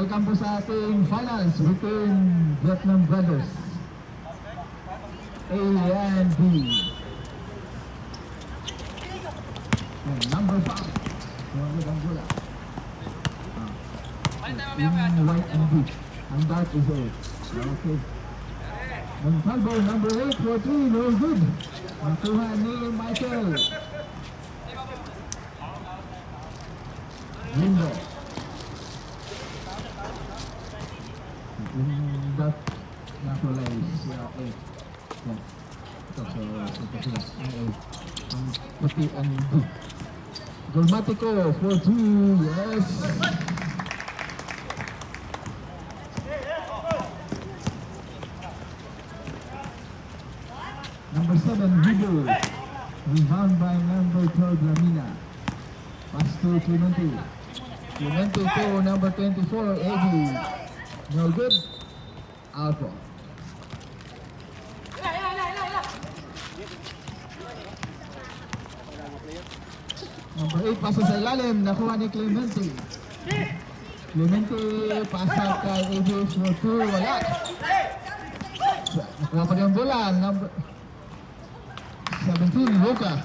welcome po sa ating finals between Vietnam Brothers A and B. Number 5. Ang bola. In white and blue. Ang dark is 8. Okay. Montalvo, number 8 for 3. No good. Nakuha ni Michael. Lindo. Yung dark nakulay siya 8. Yan. Ito sila. Ang puti ang blue. Golmatico for 2. Yes. Number 7, Vigo. Rebound by number 12, Lamina. Pass to Clemente. Clemente to number 24, Eddie. No good. Out ball. Number 8, pasa sa ilalim. Nakuha ni Clemente. Clemente, pasa kay Eddie for 2. Wala. Nakuha pa rin ang bola. Number 17, Luka.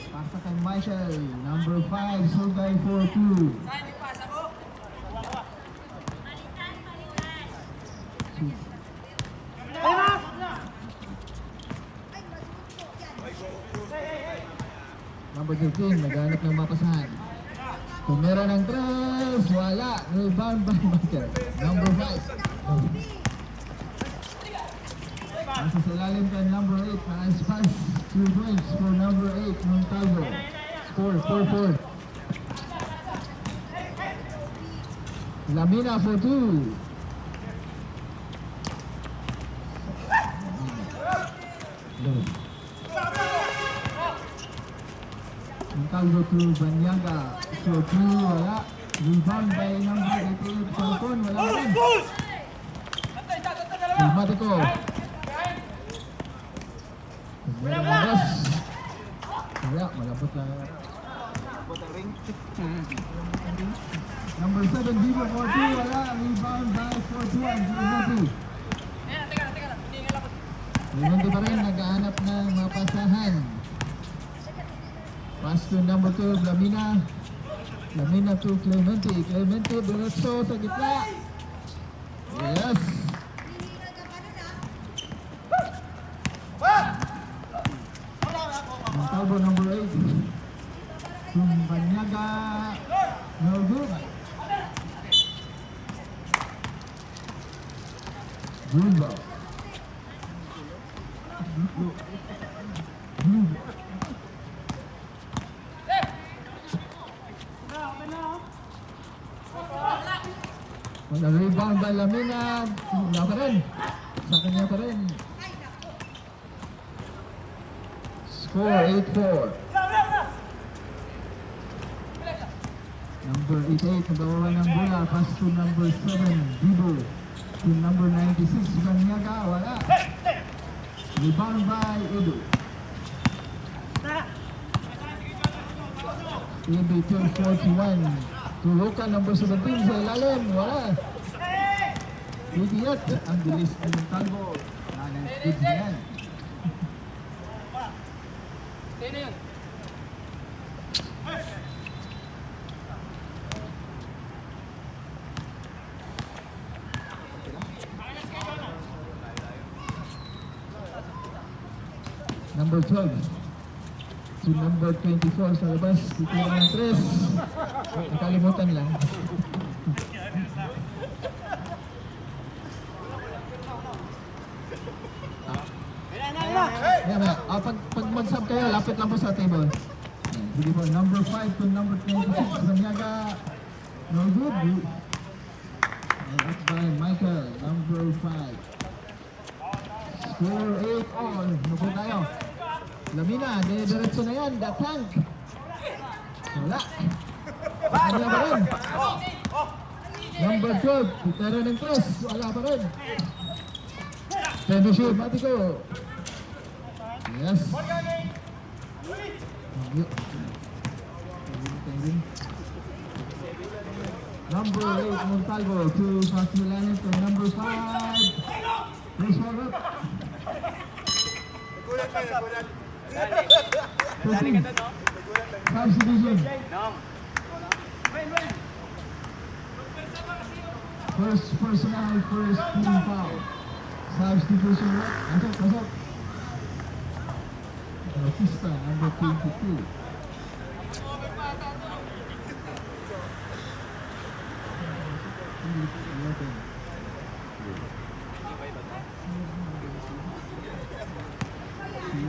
Pasa kay Michael. Number 5, Sugay for 2. Number 13, naghanap ng mapasahan. Tumira ng 3, wala. Rebound by Michael. Number 5. Pasa sa ilalim kay number 8. Nice pass. 2 points for number 8, Montalvo. Score 4-4. Lamina for 2. Montalvo to Banyaga. For 2, wala. Rebound by number 88, Falcon. Wala rin. Golmatico. Meron. Wala, malapot lang. Number 7, Vivo for 2, wala. Rebound by 41, Clemente. Clemente pa rin, naghahanap ng mapasahan. Pass to number 2, Lamina. Lamina to Clemente. Clemente, diretso sa gitna. Yes. Montalvo, number 8. Banyaga. No good. Bruno. Rebound by Lamina. Wala pa rin. Sa kanya pa rin. Score 8-4. Number 88, nabawalan ng bola. Pass to number 7, Vivo. To number 96, Banyaga. Wala. Rebound by Edu. EB 41. To Luka, number 17 sa ilalim. Wala. Idiot. Ang bilis ng Montalvo. Nanay kids na yan. Number 12 to number 24 sa labas. Titira ng 3. Nakalimutan lang. Pag mag-sub kayo, lapit lang po sa table. Sige po, number 5 to number 26. Banyaga. No good. Up by Michael, number 5. Score 8-all. Ano po tayo? Lamina, diretso na yan. The tank. Wala. Wala pa rin. Number 12. Titira ng 3. Wala pa rin. Tendency, Matico. Yes. Number 8, Montalvo to Fasmilanes to number 5. Nice hold up. 13. Substitution. First personal, first team foul. Substitution. Masuk. Bautista, number 22.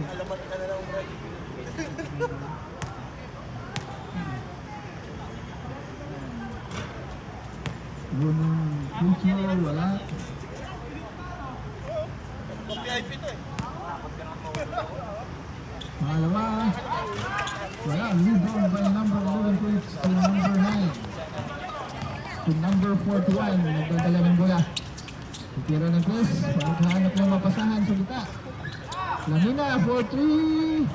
Alamat ka na lang, bro. Unang future, wala. VIP to eh. Pangalawa, wala. Lead on by number 11 points to number 9. To number 41, nagdadala ng bola. Titira ng press, paghahanap ng mapasahan sa kita. Lamina for 3.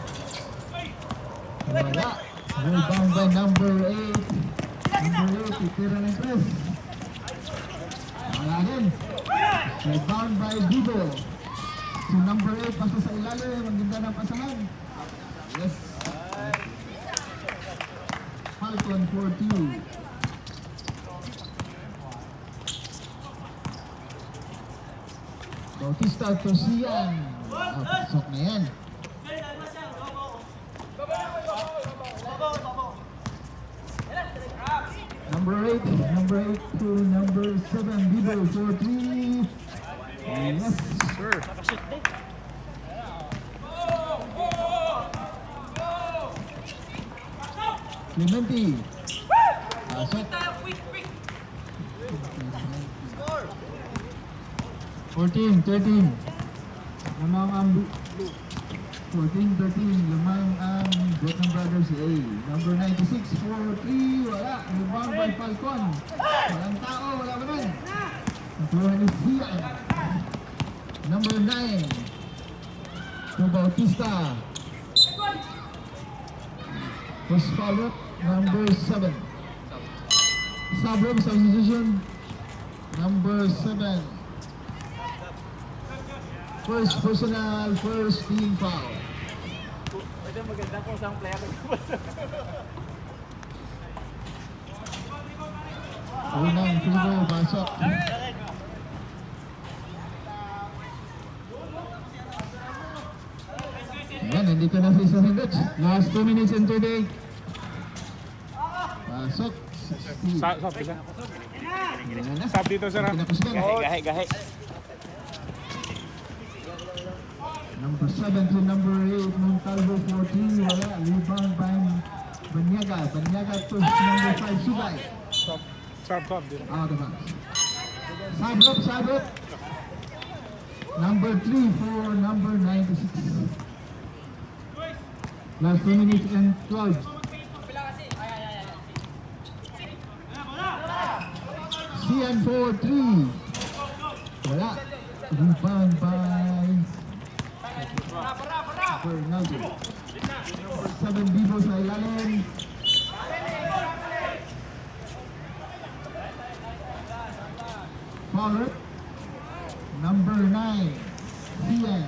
Wala. Rebound by number 8. Number 8, titira ng press. Wala din. Rebound by Bibo. Si number 8, pasa sa ilalim. Ang ganda ng pasahan. Yes. Falcon for 2. Bautista to Sian. Pasok na yan. Number 8 to number 7, Bibo for 3. Yes. Sure. Clementi. Pasok. 14-13. Lamang ang 14-13. Lamang ang Gotham Brothers A. Number 96 for 3. Wala. Rebound by Falcon. Walang tao. Wala ba nun? Nakuha ni Sian. Number 9 to Bautista. First foul up. Number 7. Sub-room substitution. Number 7. First personal, first team foul. Pwede maganda kung saan player Unang Figo, pasok. Ayan, hindi ka na sa isang hanggat. Last 2 minutes and 38. Pasok. 60. Sab bisa. Ayan na. Sab dito sir. Pinapusgan. Gahe. Number 7 to number 8, Montalvo 14. Wala. Rebound by Banyaga. Banyaga to number 5, Sugay. Sab dito. Out of bounds. Sub up. Number 3 for number 96. Last 2 minutes and 12. Sian for 3. Wala. Rebound by Fernando. Number 7, Bibo sa ilalim. Fowler. Number 9, Sian.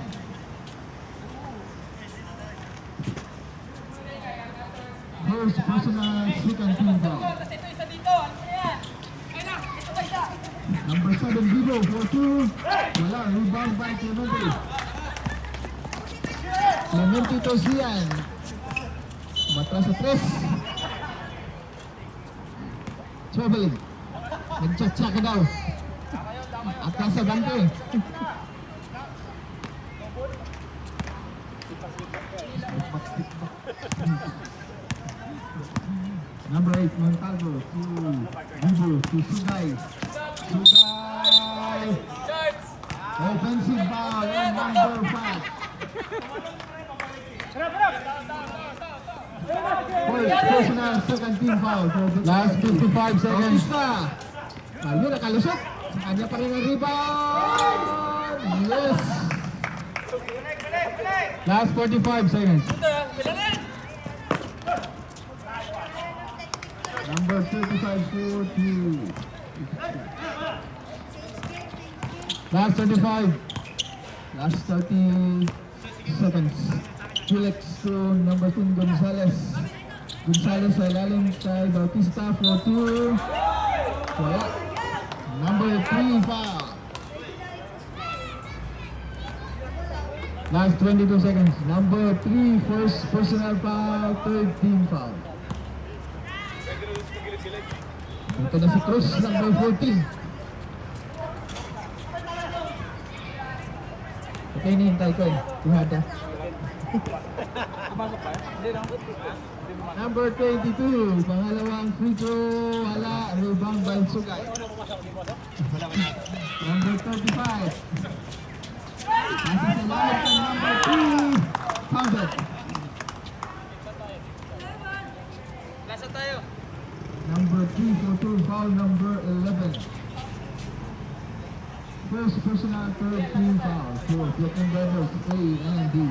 First personal, second team foul. Number 7, Bibo for 2. Wala, rebound by Clementi. Clementi to Sian. Matras sa 3. Traveling. Nagchat-chat ka daw. Atas sa bante. Number 8, Montalvo to Bibo to Sugay. Sugay. Offensive foul and number 5. First personal, second team foul. Last 55 seconds. Ayun, nakalusot. Sa kanya pa rin ang rebound. Yes. Last 45 seconds. Number 35 for 2. Last 35. Last 30 seconds. Felix to number 2 Gonzales. Gonzales sa ilalim kay Bautista for 2. Wala. Number 3 foul. Last 22 seconds. Number 3 first personal foul, third team foul. Ito na si Cruz, number 14. Okay, nihintay ko eh. Tuhada. Pumasok pa? Hindi lang. Number 22, pangalawang free throw, wala, rebound by Sugay. Number 35. Nasa sa lahat ng number 3, counted. Lasa tayo. Number 3 for 2, foul number 11. First personal, third team foul for Philippine Brothers A and B.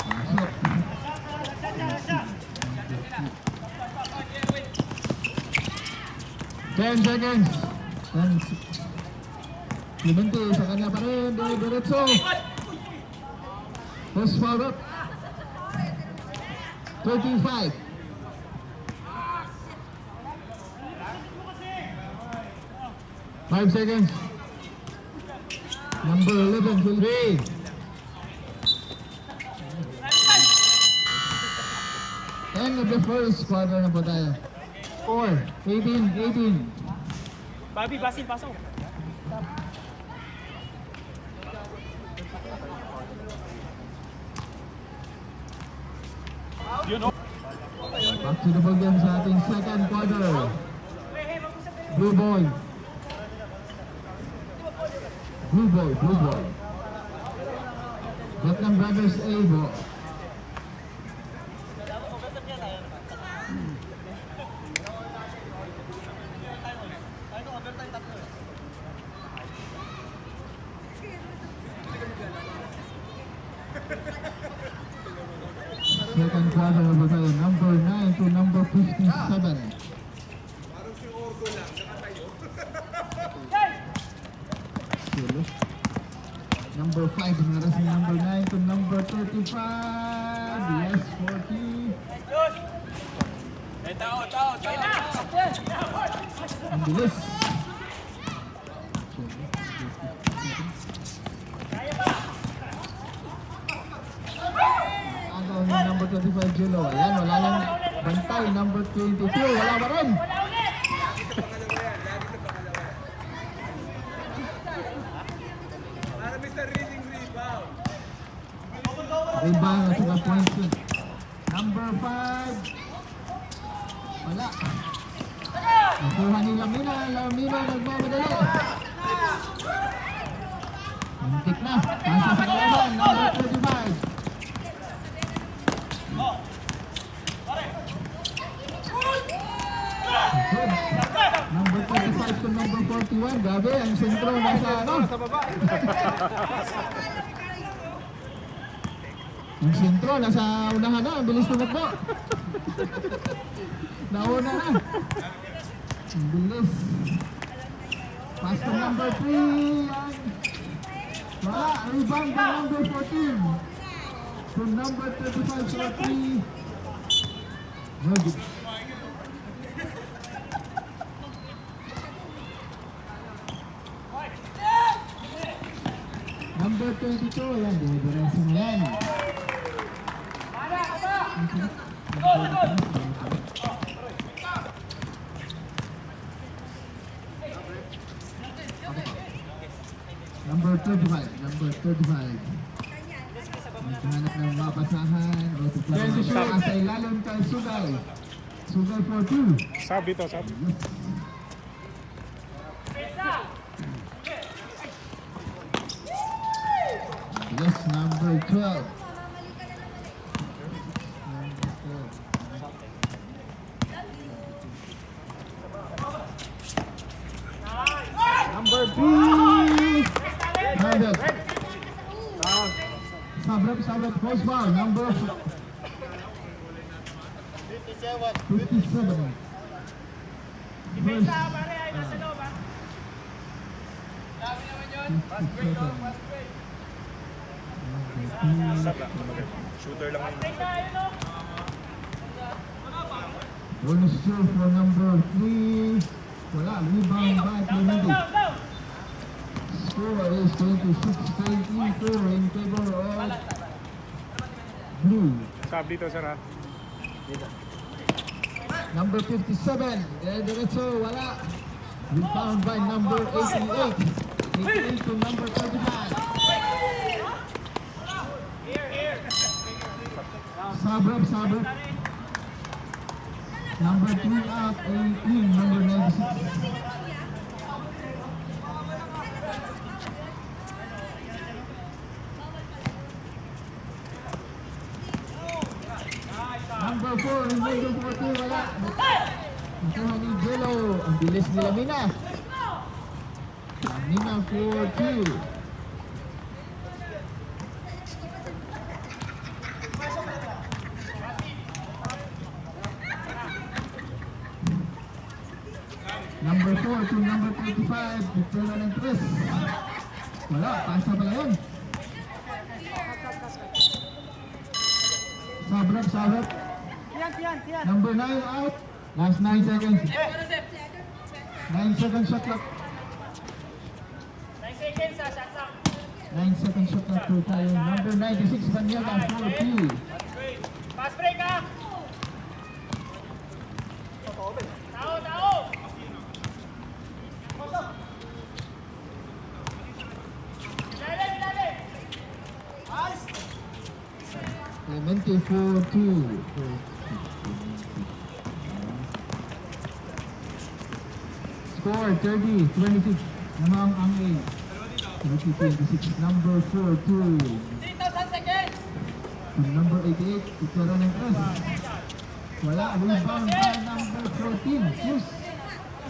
Masuk. 10 seconds. Dan Clemente sa kanya pa rin, diretso. First foul up. 35. Five seconds. Number 11, Philippe. End of the first quarter na po tayo. Score, 18. Bobby, Basil, pasok. Yun o. Back to the ball game sa ating second quarter. Blue ball. Vietnam Brothers A ball. Second quarter na ba tayo? Number 9 to number 57. Silo. Number 5 na rin si number 9 to number 35. Yes, 40. Ang bilis. Agaw ni number 25 Julo. Ayan, wala lang bantay. Number 22, wala ba rin? Rebound at saka points yun. Number 5. Wala. Nakuha ni Lamina. Lamina nagmamadali. Muntik na. Pasa sa kalaban. Number 35. Good. Number 25 to number 41. Gabi, ang sentro nasa ano? Sa baba. Ang sentro, nasa unahan na. Ang bilis tumakbo. Nauna na. Ang bilis. Pass to number 3. Wala. Rebound to number 14. To number 35 to 3. No good. Number 22. Yan. Diretso na yan. Number 35. Naghanap ng mapasahan o tuklasan sa ilalim kay Sugay. Sugay for 2. Sabi to, sabi. Yes, number 12. Number 3. Rounded. Sabrap, post ball, number 57. First, Shooter lang yun. bonus shoot for number 3. Wala, rebound by Clemente. Score is 26-24 in favor of Blue. Sab dito, sir, ha? Number 57, diretso, wala. Rebound by number 88. 88 to number 35. Sabrap. Number 3 out, 18, number 96. Number 4, number 40, wala. Nakuha ni Jello. Ang bilis nila Mina. Mina for 2. Number 4 to number 35, Victoria ng 3. Wala, pasa pala yun. Sabrap. Number 9 out. Last 9 seconds. 9 seconds shot clock. 9 seconds shot clock to tayo. Number 96, Banyada, 4-2. Fast break, ha? Tao! Clemente 4-2. Score 30-26. Namang ang A. 30-26. Number 4-2. 3,000 seconds! Number 88, Victoria ng 3. Wala, rebound by number 14. Fuse.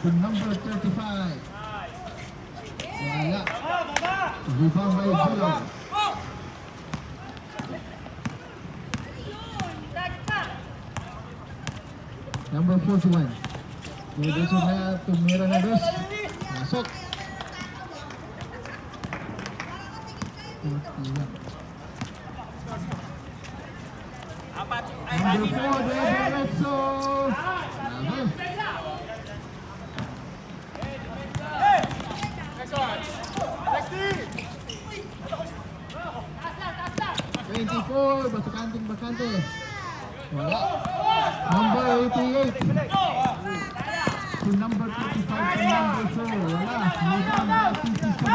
To number 35. Wala. Rebound by Jello. Number 41. Diretso na tumira na dos. Masok. 41. Number 4, diretso. Laban. Next one! Next team! 24, bakante. Wala. Number 88. To number 55 to number 4. Wala. Rebound by 57.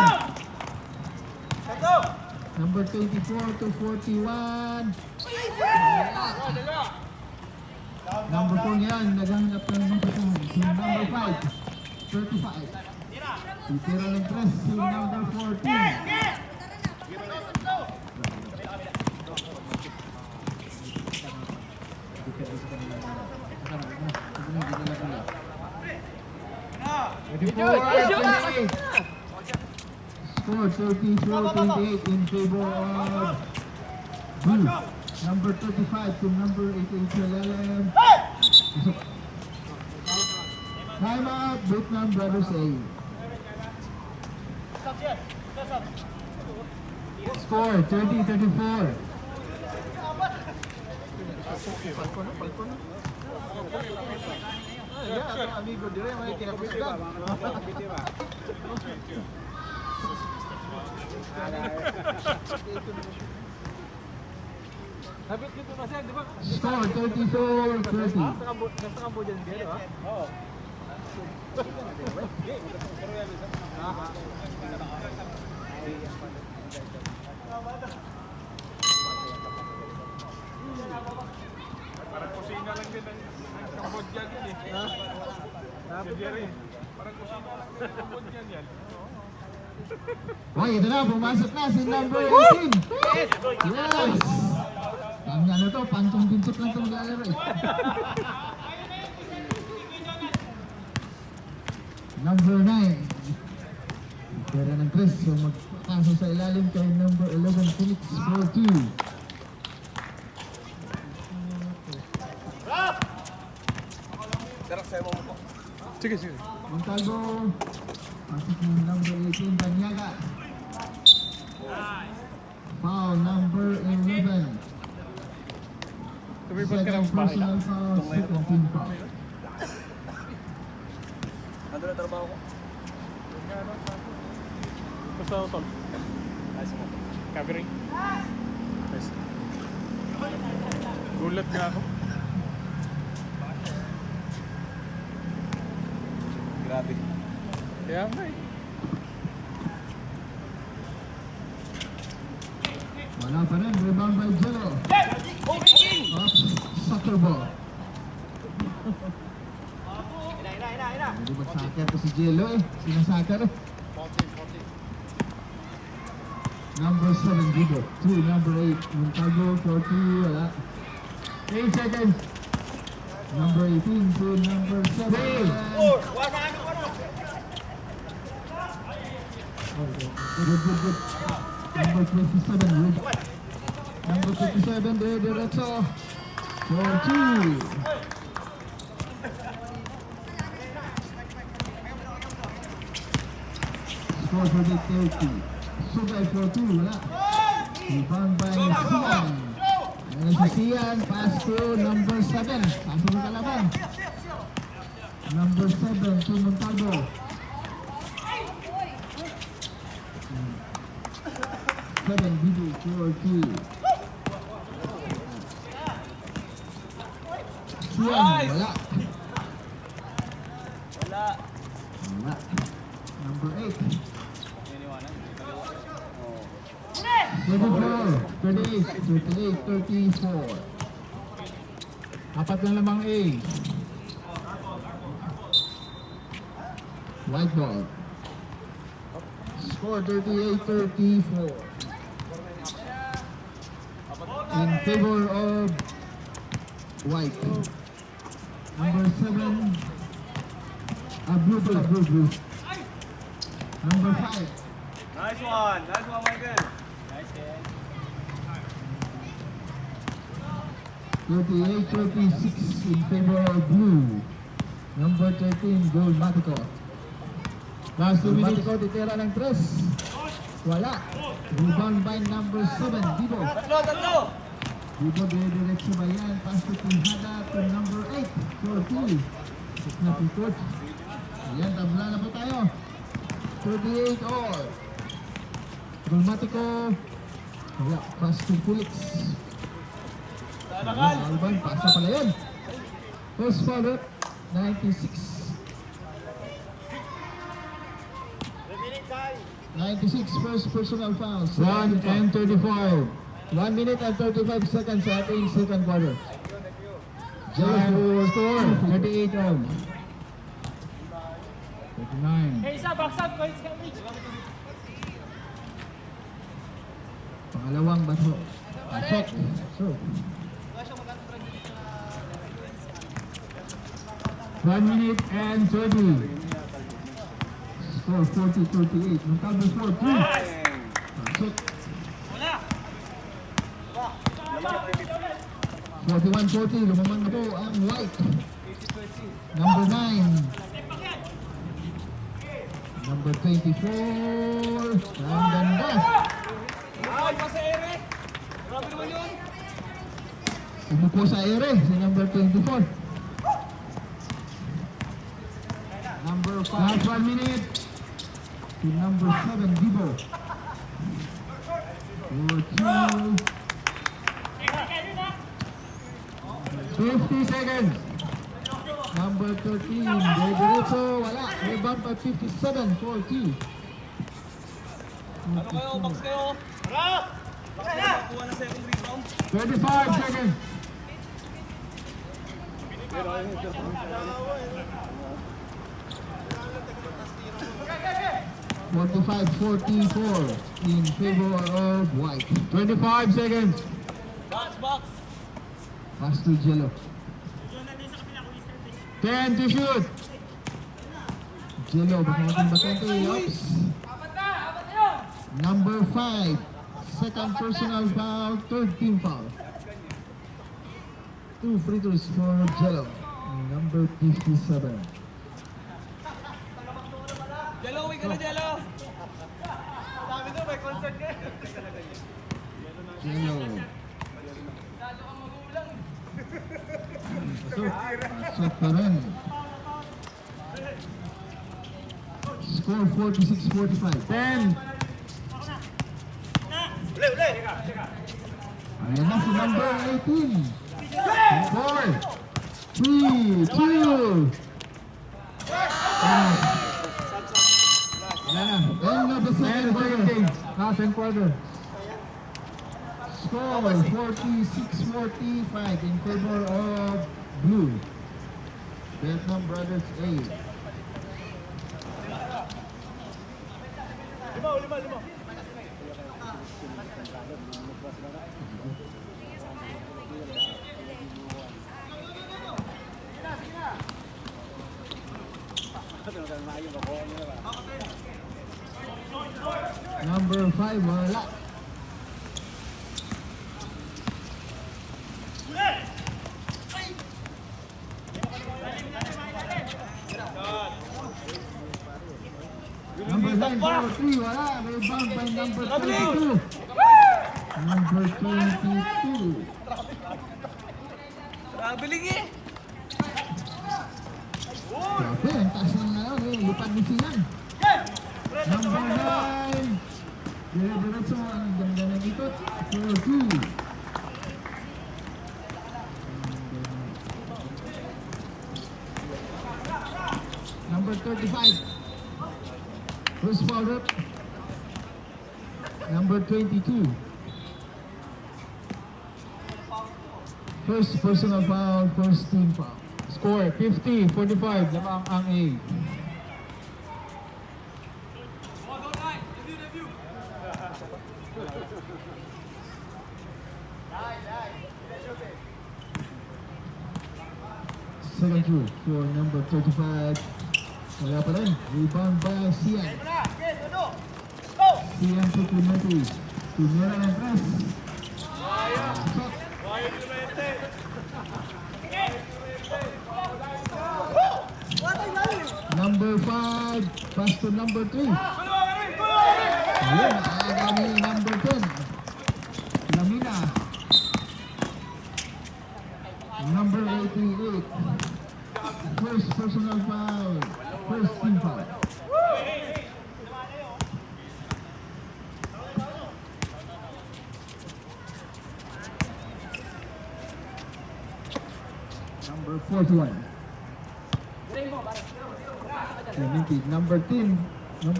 Number 24 to 41. Wala. Number 4 yan. Naghanap ng number 2. Si number 5. 35. Titira ng 3. Si number 14. Score 34-28 in favor of Blue. Number 35 to number 88 Lalem. Time out, Vietnam Brothers A. Score 30-34. Amigo dire may kinakusgan. Habit dito na siya, di ba? Score 34-30. Nasa kampo dyan, di ba? Oo. Parang kusina lang din ang Cambodia yan eh. Parang kusina lang din ang Cambodia yan. Hoy, ito na, pumasok na si number 18. Yes! Ang ano to, pantong pinsot lang itong lalaro eh. Number 9. Pera ng Chris. So magpapasok sa ilalim kay number 11 Phoenix 4-2. Darak sa'yo mo po. Sige, sige. Montalvo. Pasok ng number 18 Banyaga. Foul number 11. Tumibad ka ng Second bahay na. personal foul, second team foul. Nandun na trabaho ko. Basta ako, tol. Ayos mo. Covering. Nice. Gulat nga ako. Grabe. Kaya nga eh. Wala pa rin, rebound by Jello. Up, soccer ball. Hindi ba soccer to si Jello eh? Sinasoccer eh. Number 7, Guido. 2, number 8, Montalvo, 40, wala. 8 seconds. Number 18 to number 7. Good, good, good. Number 27, Wood. Number 57, Diretso. 4-2. Score for the 30. Subay 4-2, wala. Rebound by Sian. Ayan si Sian, pass to number 7. Pasok sa kalaban. Number 7 to Montalvo. Seven, Bidu, 4-2. Sian, wala. Wala. Number 8. 38, 34. Apat na lamang A. White ball. Score 38-34. In favor of White. Number 7. Blue. Number 5. Nice one, Michael. 38-36 in favor of Blue. Number 13, Gold Matico. Last 2 minutes ko, titira ng 3. Wala. Rebound by number 7, Dibo. Tatlo! Dibo, diretso ba yan? Pass to Tihada to number 8, 4-2. It's not report. Ayan, tabla na po tayo. 38 all. Gold Matico. Wala. Pass to Felix. Alban, pasa pala yun. First foul, 96. 96, first personal fouls. 1 and 35. 1 minute and 35 seconds sa ating second quarter. Jello score, 38 all. 39. Hey, isa, baksan ko. Pangalawang bato. Pasok. So. 1 minute and 30. Score 40-38. Montalvo 4-3. Pasok. 41-40. Lumamang na po ang White. Number 9. Number 24. Ang ganda. Umupo sa ere si number 24. Number 5. Last 1 minute. To number 7, Dibo. 4-2. 50 seconds. Number 13, Diretso, wala. Rebound by 57, 4-2. Ano kayo? Box kayo? Harap! Kuha na second rebound. 25 seconds. 45-44 in favor of White. 25 seconds. Box! Pass to Jello. 10 to shoot. Jello, baka natin bakante. Oops. Number 5, second personal foul, third team foul. 2 free throws for Jello. Number 57. Jello, uwi ka na, Jello! Sabi ko, may concert ka. Jello. Pasok pa rin. Score 46-45. 10. Uli! Ayan na si number 18. 4, 3, 2. End of the second quarter. Second quarter. Score 46-45 in favor of blue. Vietnam Brothers 8. Lima. Number 5, wala. Number 9, number 3, wala. Rebound by number 22. Number 22. Biling eh! Grabe, ang taas ng ngayon eh. Lipad ni Sinan. Number 9. Dire-diretso ang ganda ng ikot. 4-2. Number 35. First foul up. Number 22. First personal foul, first team foul. Score 50-45, lamang ang A. Second through for number 35. Wala pa rin. Rebound by Sian. Sian to Clemente. Tumira ng press. Shot. Number 5, pass to number 3. Ayun, aga ni number 10. Lamina. Number 88. First personal foul. First team foul. Number 41. Clemente, number 10, 4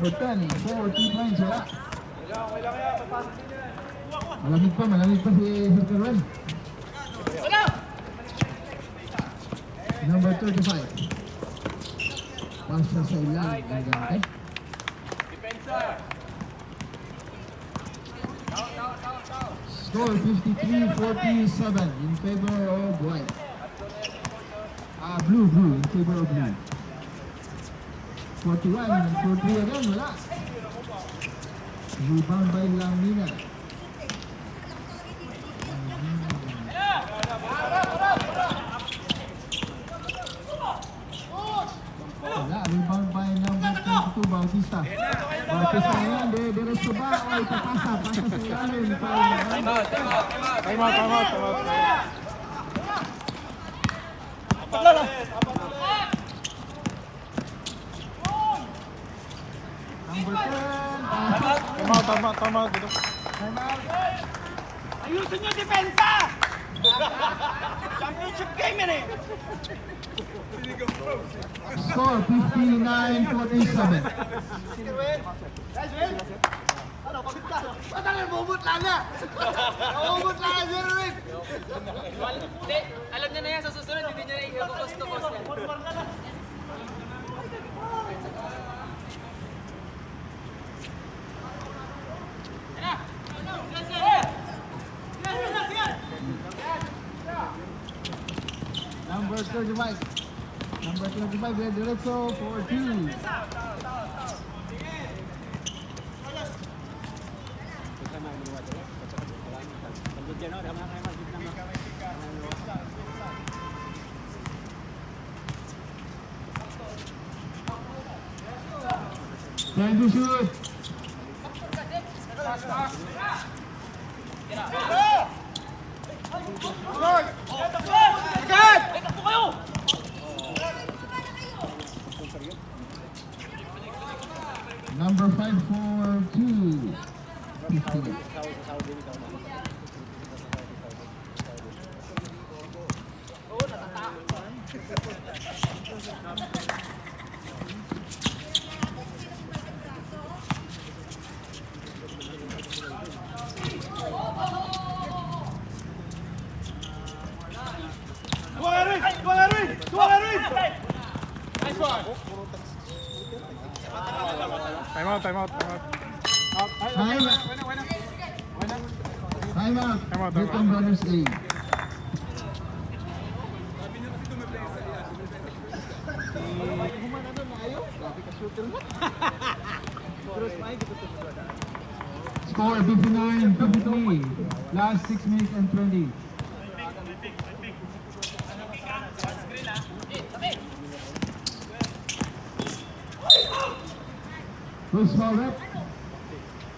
team lines, wala. Malamig pa si Circle Run. Number 35. Pasa sa ilang, ang gante. Score 53-47 in favor of white. Blue, in favor of blue. 41, 43 again, wala. Rebound by Lamina. Wala, rebound by number 22, Bautista. Bautista yan, diretso ba? O ipapasa, pasa sa ilalim. Time out. Number 10. Tama dito. Ayusin nyo depensa! Championship game yan eh! Score 59-47. Ano, bakit ka? Patangan, bumutla na! Bumutla na, Sir Rick! Hindi, alam niya na yan sa susunod, hindi niya na i-cost-to-cost yan. Number 35. Number 25, diretso for 2. Trying to shoot. Number 5 for 2. 50. Time out, time out, time out. Time out. Time out. Newton Brothers A. Score 59-53. Last 6 minutes and 20. Cruz foul rep.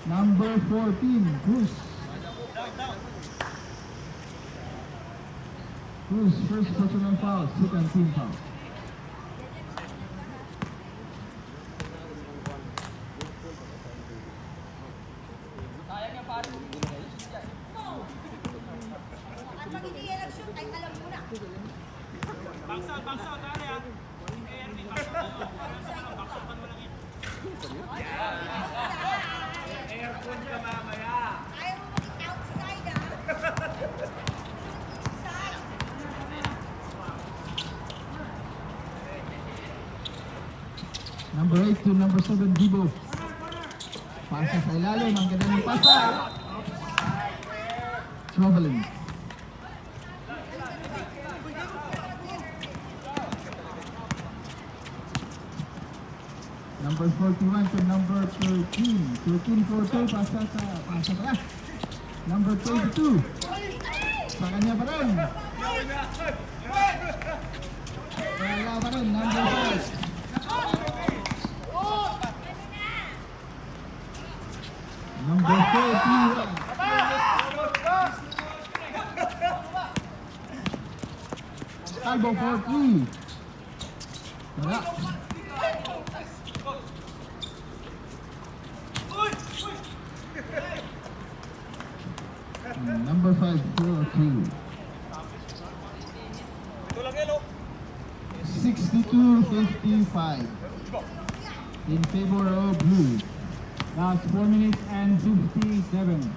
Number 14, Cruz. Cruz, first personal foul, second team foul. At pag hindi yan nag-shoot, ay alam mo na. Bangsa, tali ah. Aircon ka mamaya. Ayaw mo maging outside, ah. Inside. Number 8 to number 7, Dibo. Pasa sa ilalim, ang ganda ng pasa. Traveling. Number 41 to number 13. 13 for 2, pasa pala. Number 22. Sa kanya pa rin. Wala pa rin, number 5. Number 41. Calvo for 3. Wala. Number 5 for 2. 62-55 in favor of blue. Last 4 minutes and 57.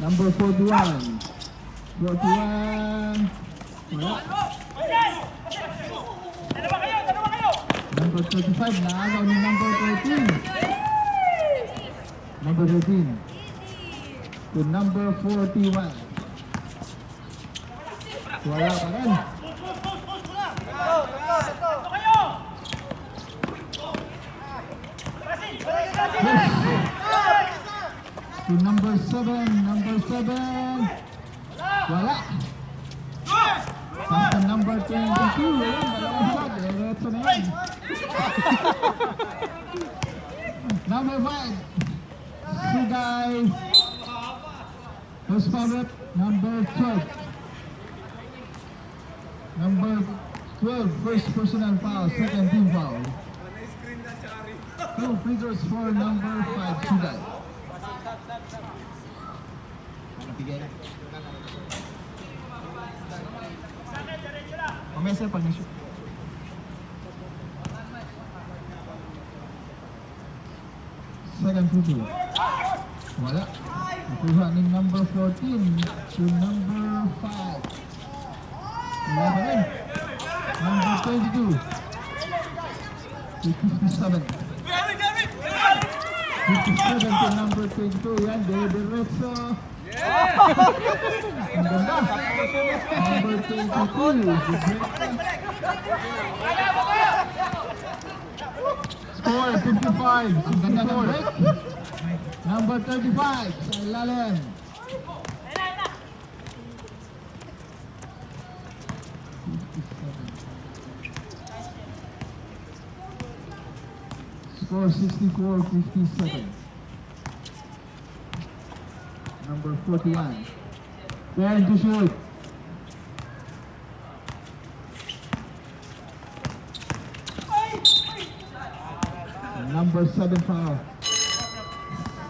Number 41. 41. Wala. Number 35. Naagaw ni number 13. Number 13. To number 41. Wala pa rin. To number 7. Number 7. Wala. Pass to number 22. Wala. Dalawang shot. Diretso na yan. Number 5. Sugay. First foul rep, number 12. Number 12, first personal foul, second team foul. 2 free throws for number 5, Sugay. Napigay na. Mamaya sir, pag na-shoot. Second free throw. Wala. Nakuha ni number 14 to number 5. Wala pa rin. Number 22 to 57. 57 to number 22. Yan, diretso. Ang ganda. Number 22. Score 55. Ganda ng break. Number 35 sa ilalim. Score 64-57. Number 41. Going to shoot. Number 7 foul.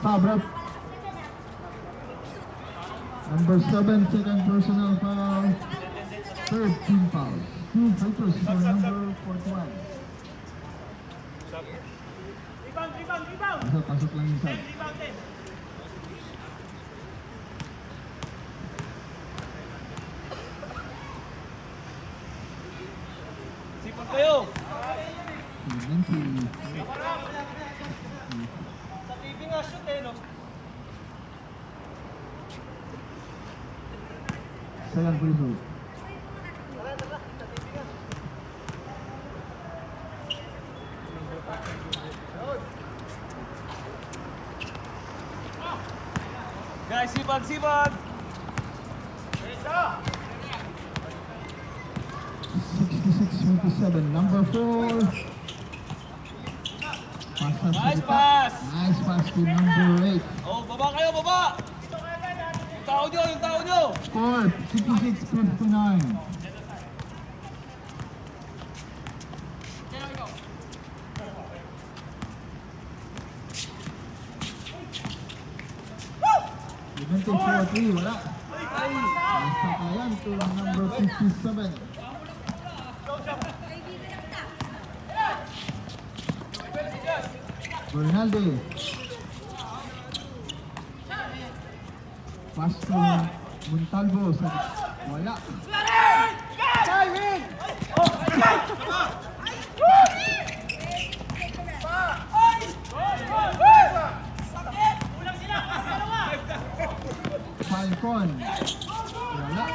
Foul, bro. Number 7, second personal foul. Third team foul. 2 free throws for number 41. Pasok lang yung side. Sipag kayo! Tignan si... Sa TV nga shoot eh, no? Second free throw. Guys, sipag, sipag! 66-27. Number 4. Pass na sa Nice kita. pass! Nice pass to number 8. Oh, baba kayo, baba! Yung tao nyo! Score 66-59. Juventus 4-3, wala. Basta kayan to number 57. Bernalde. Pass to Montalvo sa wala. Falcon. Wala.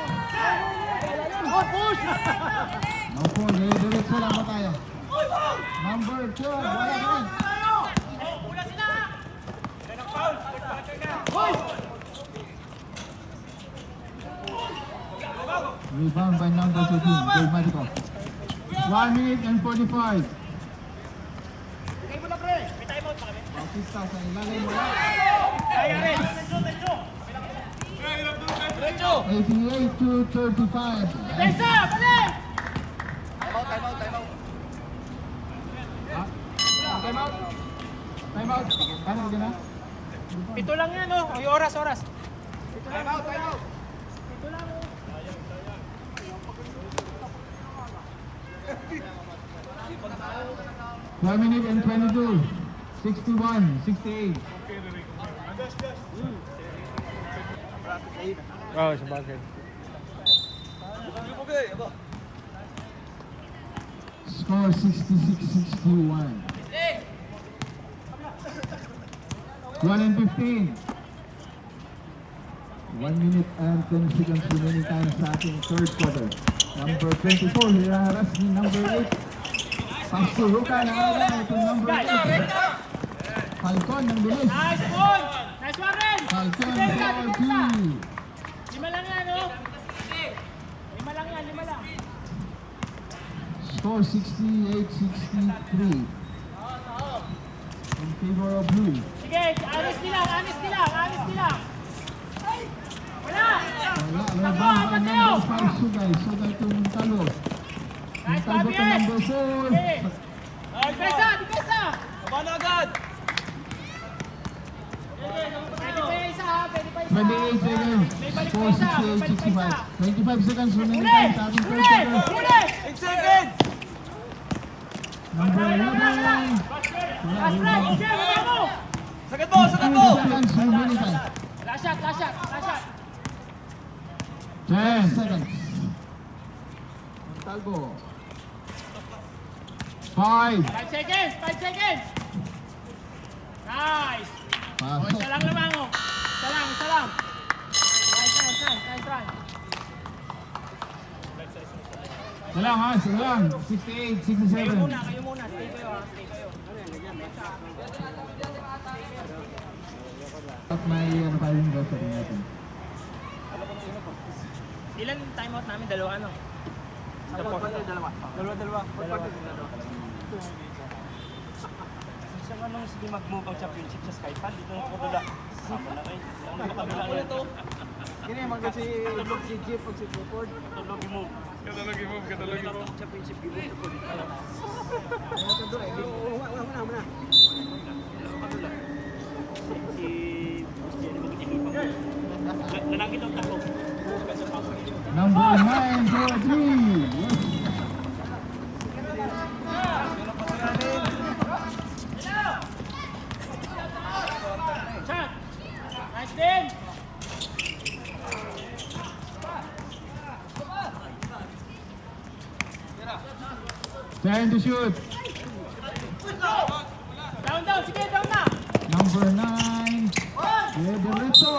No po, diretso lang ba tayo? Number 2, wala rin. Rebound by number 13, Dave Marico. 1 minute and 45. Bautista sa ilalim wala. Diretso! 88-35. Time out. Paano ba na? Pito lang yan, oh. Yung oras. Time out! 1 minute and 22. 61, 68. Oh, sa bagay. Score 66-61. 1 and 15. 1 minute and 10 seconds remaining time sa ating third quarter. Number 24, hiraharas ni number 8. Pass to Ruka, nakakala ito number 8. Falcon, ng bilis. Nice one! Nice one, Ren! Falcon, Defensa, for defensa! 2. Lima lang yan, oh. Lima lang. Score 68-63. In favor of Blue. Sige, honest nila. Wala! Wala, rebound by number 5, Sugay. Sugay to Montalvo. Nice, Montalvo to Fabian! number 4. Defensa! Baba na agad! Pwede pa yung isa, ha? Pwede pa isa. 28 seconds. Score 68-65. 25 seconds remaining Huli! time sa ating third quarter. Huli! 8 seconds! Number 11. Last break! Jim, baba mo! Sagad mo! 20 seconds remaining time. Last shot! 10 seconds. Montalvo. 5. 5 seconds! Nice! Pasok. Isa lang naman, oh. Isa lang. Nice run. Isa lang ha, isa lang. 68, 67. Kayo muna. Stay kayo, ha? At may ano pa rin daw sa rin natin. Ilan timeout namin? Dalawa, ano? Dalawa. Isa nga nung sige mag-move ang championship sa Skypan, dito na kadula. Sama na kayo. Nakakadula na ito. Kini man si Jeep pag si Clifford. Katulog yung move. Katulog yung move. Championship game ko dito. Wala. Si Boss Jenny mag-iipang. Nanakit ang tako. Number 9 for 3. Shot! Nice din! Trying to shoot. Down! Sige, down na! Number 9. Diretso.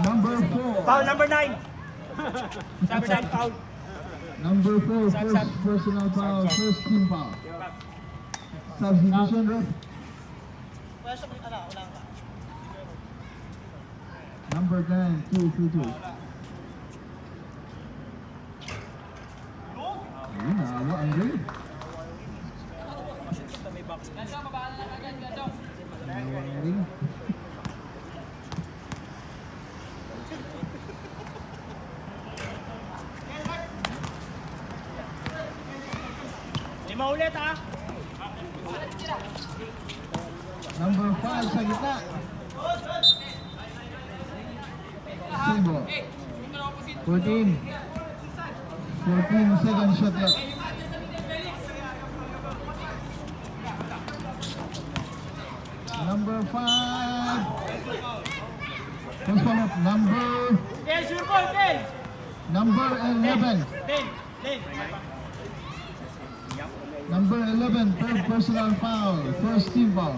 Number 4. Foul number 9! Number 9 foul. Number 4, first personal foul, first team foul. Substitution ref. Number 9, 2-2-2. Ayun, naawa ang ring. Naawa ang ring. Lima ulit, ha? Number 5 sa gitna. Silbo. 14. 14 second shot left. Number 5. First one up. Ten, sure ball, 10! Number 11. 10! Number 11, third personal foul, first team foul.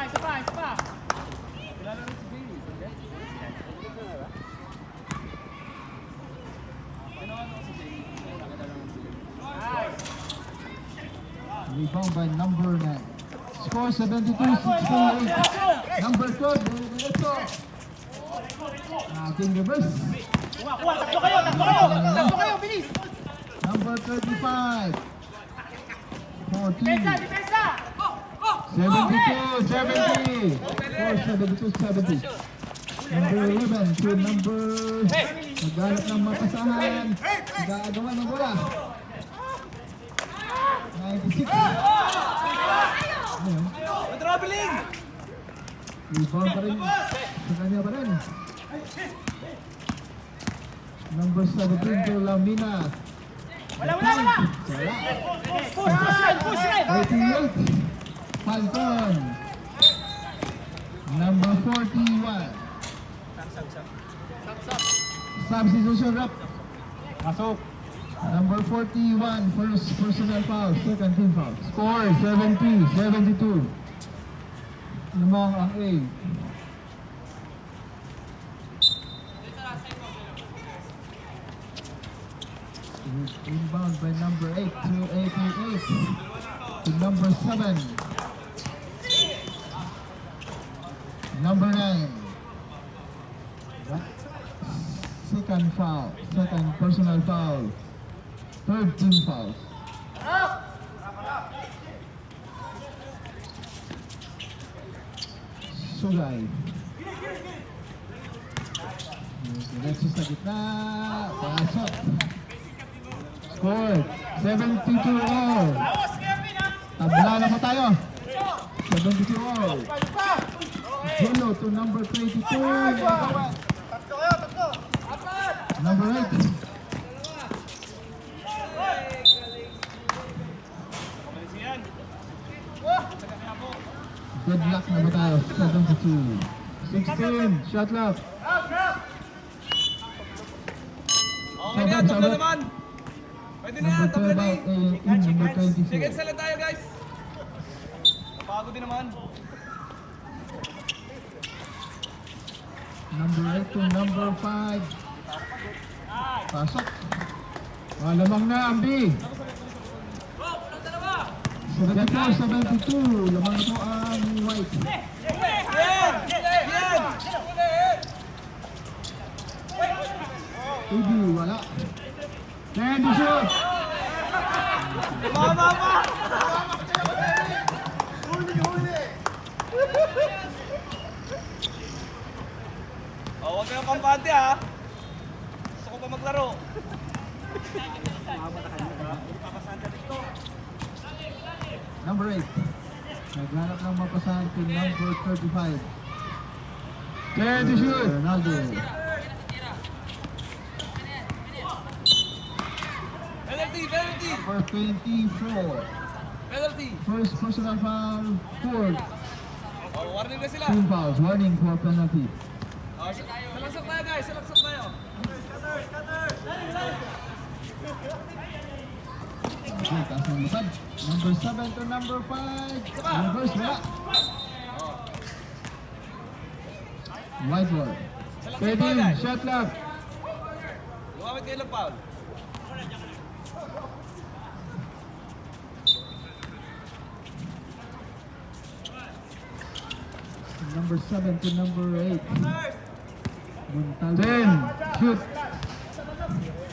Isa pa! Rebound by number 9. Score 72-68. Number 12, Diretso. Ating reverse. Kuha! Takbo kayo! Bilis! Number 35. 14. Depensa! 72-70. Score 72-70. Number 11 to number... Naghanap ng mapasahan. Nag-aagawa ng bola. 96. Ayun. Traveling. Rebound pa rin. Sa kanya pa rin. Number 17 to Lamina. Wala! Push! 88. Falcon. Number 41. Substitution rep. Masuk. Number 41, first personal foul, second team foul. Score 70-72. Lamang ang A. Inbound by number 8 to 88. To number 7. Number 9. Second foul, second personal foul. Third team foul. Sugay. Diretso sa gitna. Pasok. Score 72-all. Tabla na po tayo. 72-all. Zero to number 22. Number 8. Good luck na ba tayo? 72. 16. Shot clock. Okay na, tabla naman. Pwede na yan, tabla na in number 24. Sige, sala tayo guys. Napagod din naman. Number 8 to number 5. Pasok. Lamang na ang B. 74-72. Lamang po ang white. AB, wala. Candy shoot. Huwag kayong kampante ha. Gusto ko pa maglaro. Number 8. Naghanap ng mapasahan to number 35. Candy shoot. Ronaldo. Penalty! Number 24. Penalty! First personal foul. Fourth. Oh, warning na sila. Team fouls. Warning for penalty. Oh, salaksak tayo guys, salaksak tayo. Okay, taas ng lipad. Number 7 to number 5. Reverse, wala. White ball. Pwede, shot clock. Lumamit kayo ng foul. Number 7 to number 8. Montalvo. 10. Shoot.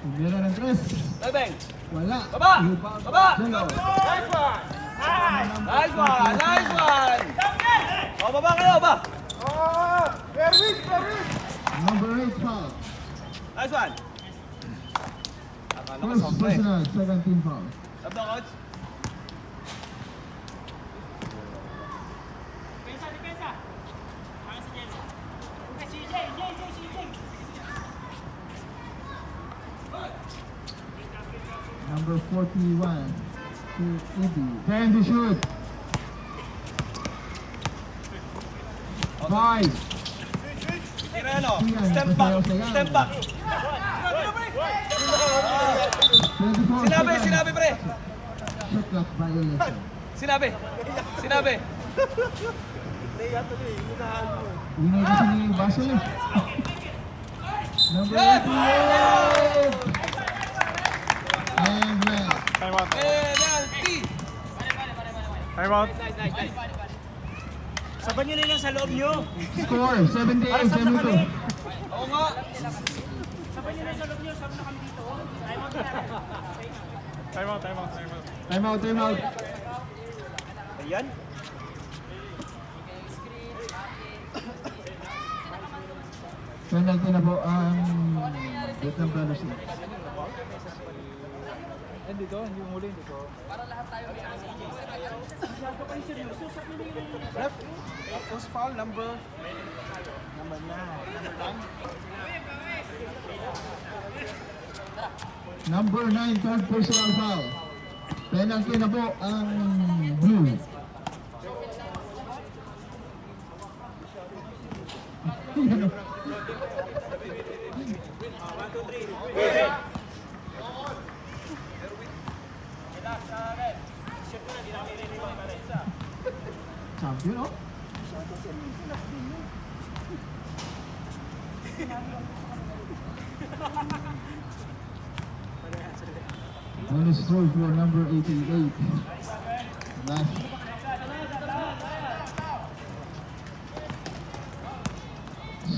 Tumira ng 3. Tabeng! Wala. Baba! Rebound. Baba! Jello. Nice one! Nice one! Oh, baba kayo, ba? Number 8 foul. Nice one! Akala ko First sombra eh. personal, 17 foul. Love na, coach. Number 41 to Eddie. Candy shoot. 5. Tira yan, oh. Step back! Step back! 24 Sinabi, seconds. sinabi pre! Shot clock violation. Sinabi! Sinabi! Ingay kasi ni Basel eh. Number Yan! 88. And left. Penalty! Saban nyo na lang sa loob nyo. Score 78-72. Oo nga! Saban nyo na lang sa loob nyo. Saban na kami dito. Time out, time out. Ayan. Penalty na po ang Vietnam Brothers. Ref, was foul number 9. Number 9, third personal foul. Penalty na po ang blue. Champion, oh? Bonus throw for number 88. Last.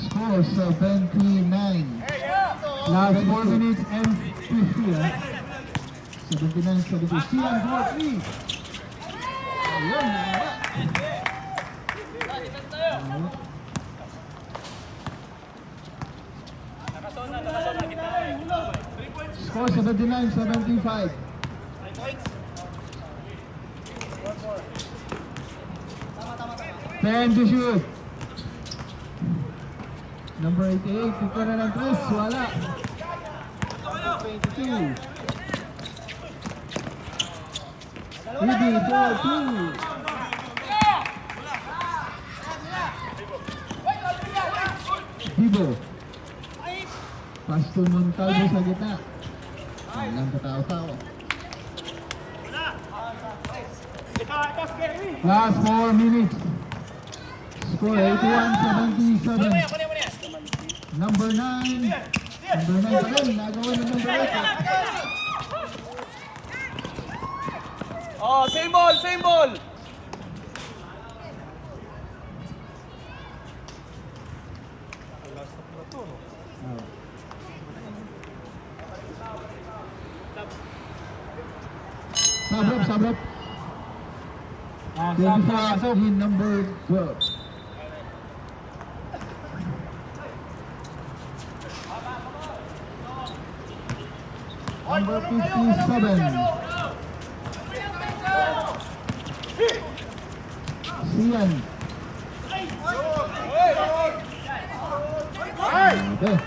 Score 79. Last 4 minutes and 50. 79-72. Sian for 3. Ayun, nakawa. Score 79-75. Ten to shoot. Number 88, ito na ng 3, wala. 22. Eddie for 2. Bibo. Pass to Montalvo sa gitna. Walang katao-tao. Last 4 minutes. Score 81-77. Number 9. Number 9 pa rin. Nagawa ng number 8. Oh, same ball, same ball. Sabrap, sabrap. 25 in number 12. Number 57. Sian. Okay.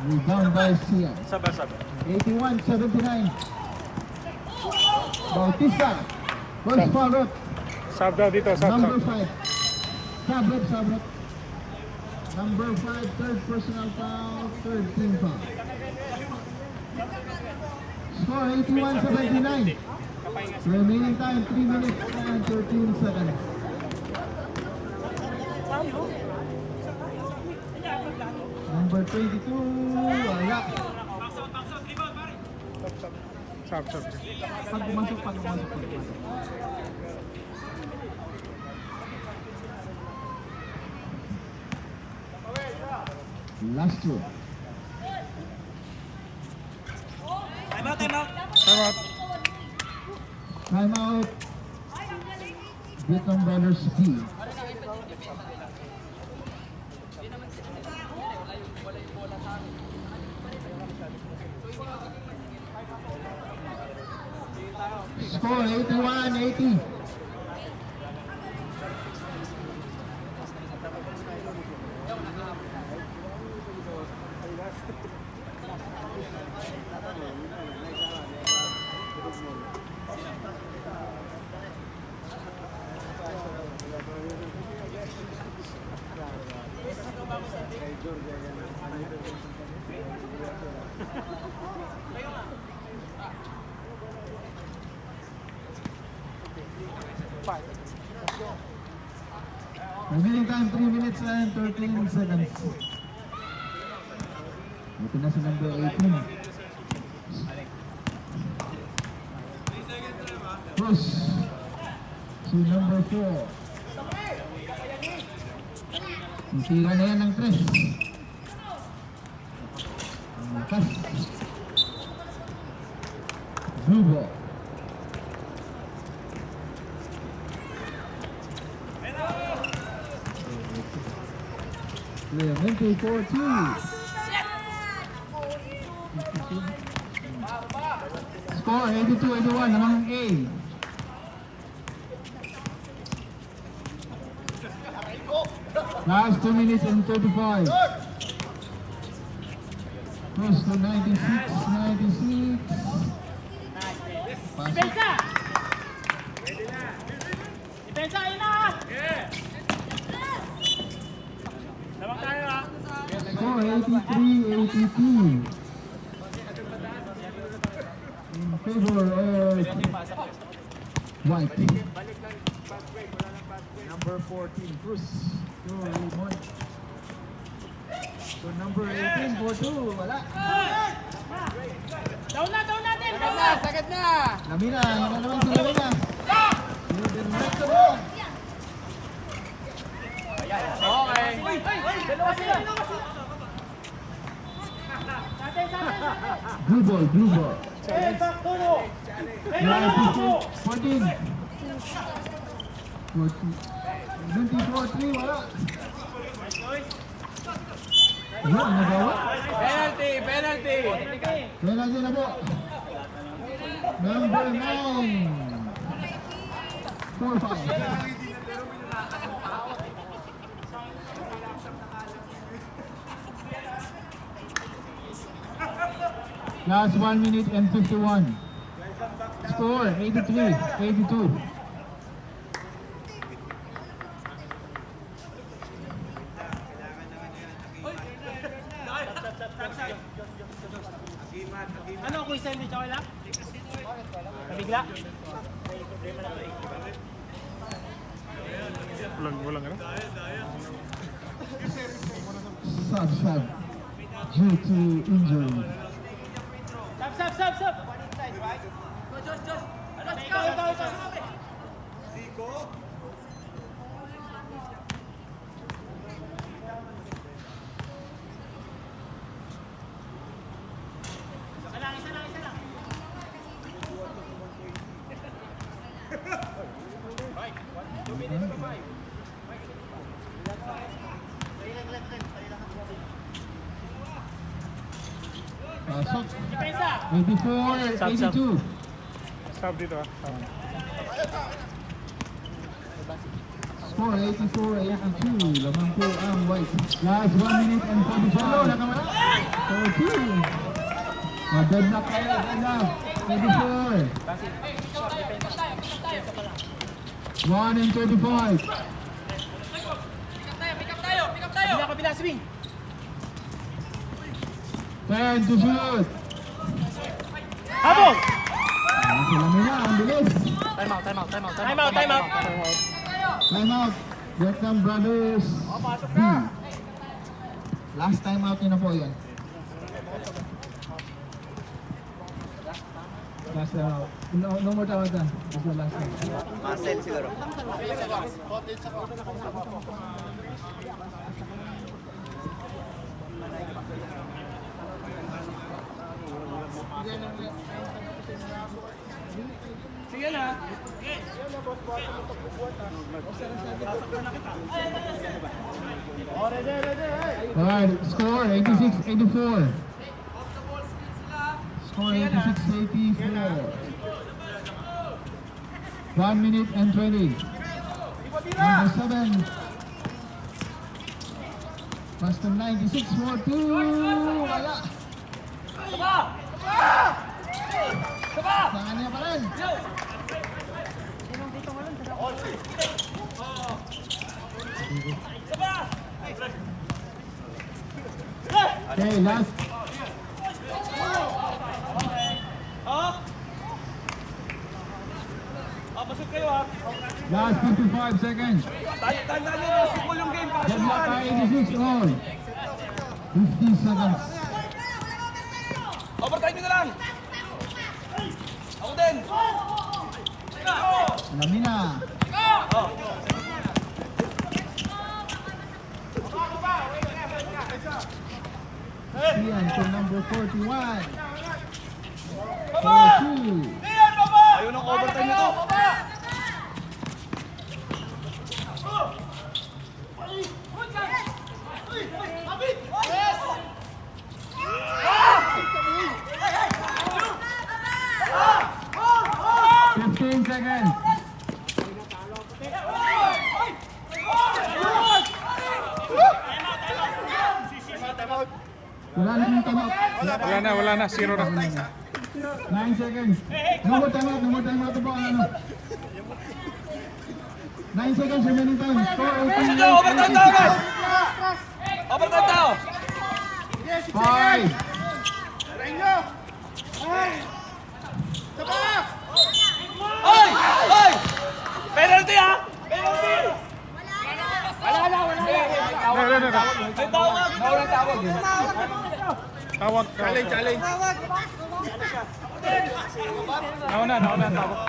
Rebound by Sian. Sabar, sabar. 81-79. Bautista. First foul out. Sub daw dito, sub, Number sub. 5. Sabrap, sabrap. Number 5, third personal foul, third team foul. Score 81-79. Remaining time 3 minutes and 13 seconds. Number 22, wala. Sub, sub. Pag pumasok, pag pumasok, pag pumasok. Last two. Time out, time out. Time out. Time out. Vietnam Brothers B. Score 81-80. Remaining time 3 minutes and 13 seconds. Ito na si number 18. Push. Si number 4. Sisira na yan ng 3. Ang lakas. Zubo. Clemente 4-2. Score 82-81 naman ang A. Last 2 minutes and 35. Close to 96. Pasok. Score 83-82. In favor of White. Number 14, Bruce. So number 18, 4-2, wala. Down natin. Sagad na. Lamina, ano naman si Lamina? Silver Knight na ba? Okay. Dalawa sila. Blue ball. 14. 24-3, wala. Yun, nagawa. Penalty. Penalty na po. Number 9. 4-5. Last 1 minute and 51. Score 83-82. Ano kung sandwich okay lang? Nabigla? Walang ano? Sub due to injury. Sub! Isa lang. Pasok. Depensa! 84-82. Sub dito ah. Score 84-82. Lamang po ang White. Last 1 minute and 45. Nakamala. 14. Dead knock kayo. Dead knock. 84. 1 and 35. Kabila, swing! 10 to shoot. Habol! Sila nila. Ang bilis. Time out. Time out. Vietnam Brothers. Last time out nyo na po yan. Last time out. No more time out na. This is the last time. Marcel siguro. Sige na. Alright, score 86-84. Score 86-84. 1 minute and 20. Number 7. Custom 96 for 2. Wala. Sa kanya pa rin. Okay, last. Pasok kayo ha. Last 55 seconds. Tandaan nyo, basketball yung game. Pasok Deadlock man. by 86 all. 50 seconds. Overtime nyo na lang. Ako din. Lamina. Ian to number 41. 42. Ayaw ng overtime nito. Seconds. Wala na yung time out. Wala na. Zero na. 9 seconds. No more time out. Ito po ang ano. 9 seconds remaining time. Score Pasok nyo, overtime tao guys. Overtime tao. 5. Hoy! Hoy! Penalty ha! Penalty! No. May tawag! Tawag. Challenge. Nauna. Tawag.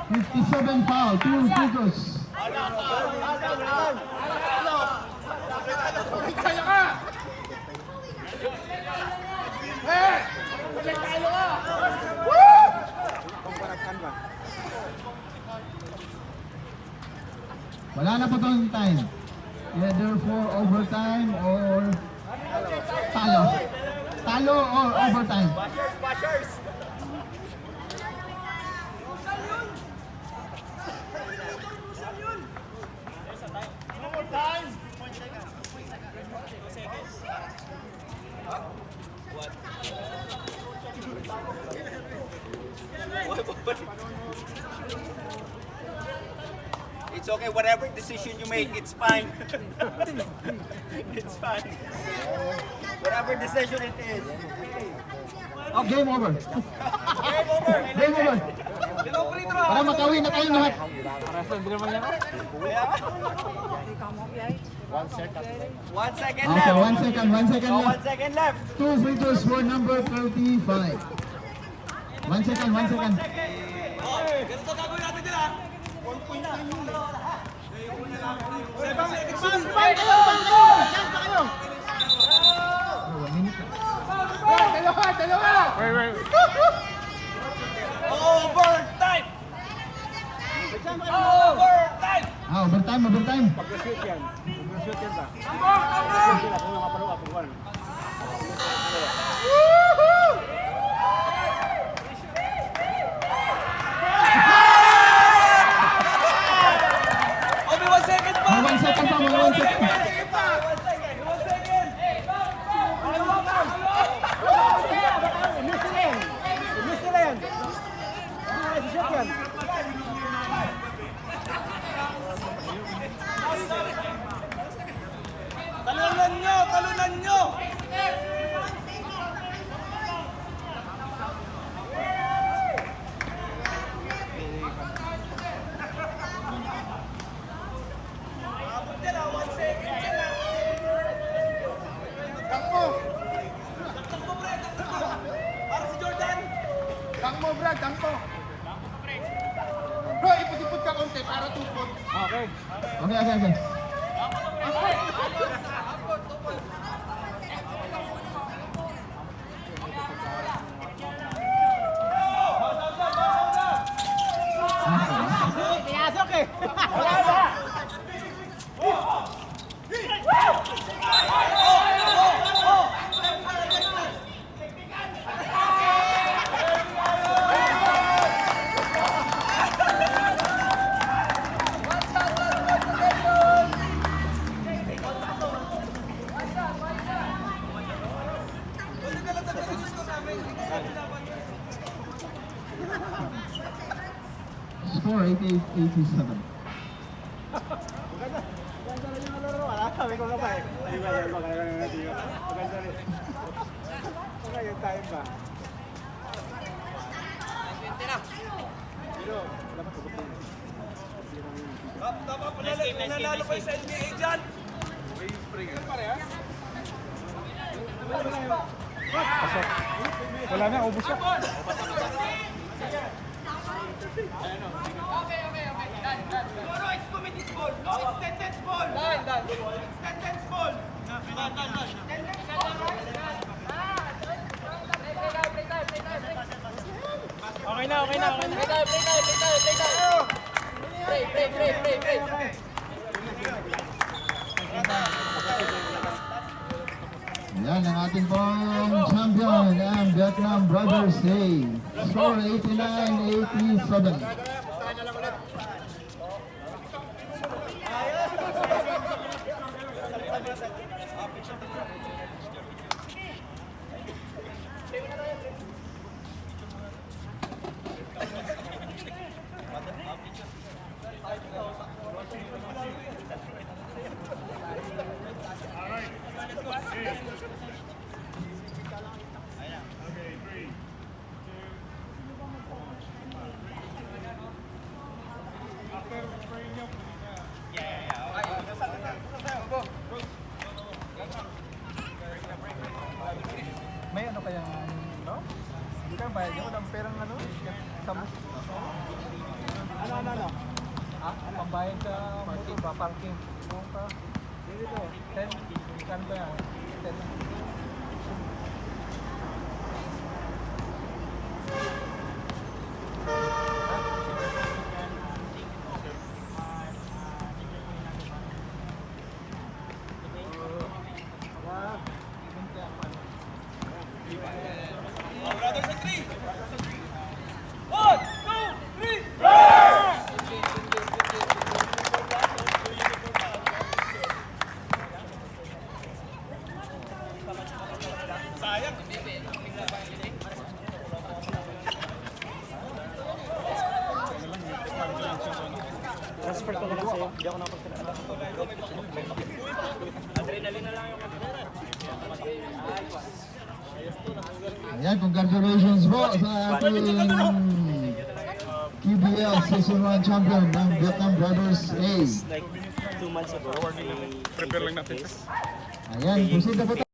57 foul. 2 free throws. Wala na po itong time. Either for overtime or talo. Talo or overtime. It's okay, whatever decision you make, it's fine. It's fine. Whatever decision it is. Oh, game over. Game over. Para makawin na kayong lahat. One second Okay, left. 1 second, 1 second Oh, 1 left. second left. 2 free throws for number 35. 1 second, 1 second. Ganito gagawin natin nila. Oh, 1 minute. Wait, wait. Overtime! Overtime! Ah, overtime, overtime. Obi, 1 second pa! Mga 1 second pa, mga 1 second. Talunan nyo! Talunan nyo! Para si Jordan! Dang mo, Brad, dang mo. Bro, ipot-ipot ka konti para tupot. Okay. Okay, okay, okay. Score 88-87. Sabi ko nga ba eh. Di ba yan? Maganda rin. Maganda yung time ba? Dapat panalo kayo sa NBA dyan! Wala na, ubus na. Okay na, okay na, okay na. Yan ang ating pong champion, ang Vietnam Brothers Day. Score 89-87. May ano kayang, no? Hindi ka bayad yun. Ang perang ano? Sa Ano? Ah? Pambayad sa motor ba? Parking. Ano ka? Dito. 10. Saan ba yan? 10. Brothers at 3! 1, 2, 3! Sayang! Transfer ko na lang sa'yo. Hindi ako nakapagsalita. Adrenaline na lang yung kapitera. Ayan, congratulations po sa ating PBL Season 1 champion ng Vietnam Brothers A. Like 2 months ago, Prepare lang natin. Ayan, proceed na po tayo.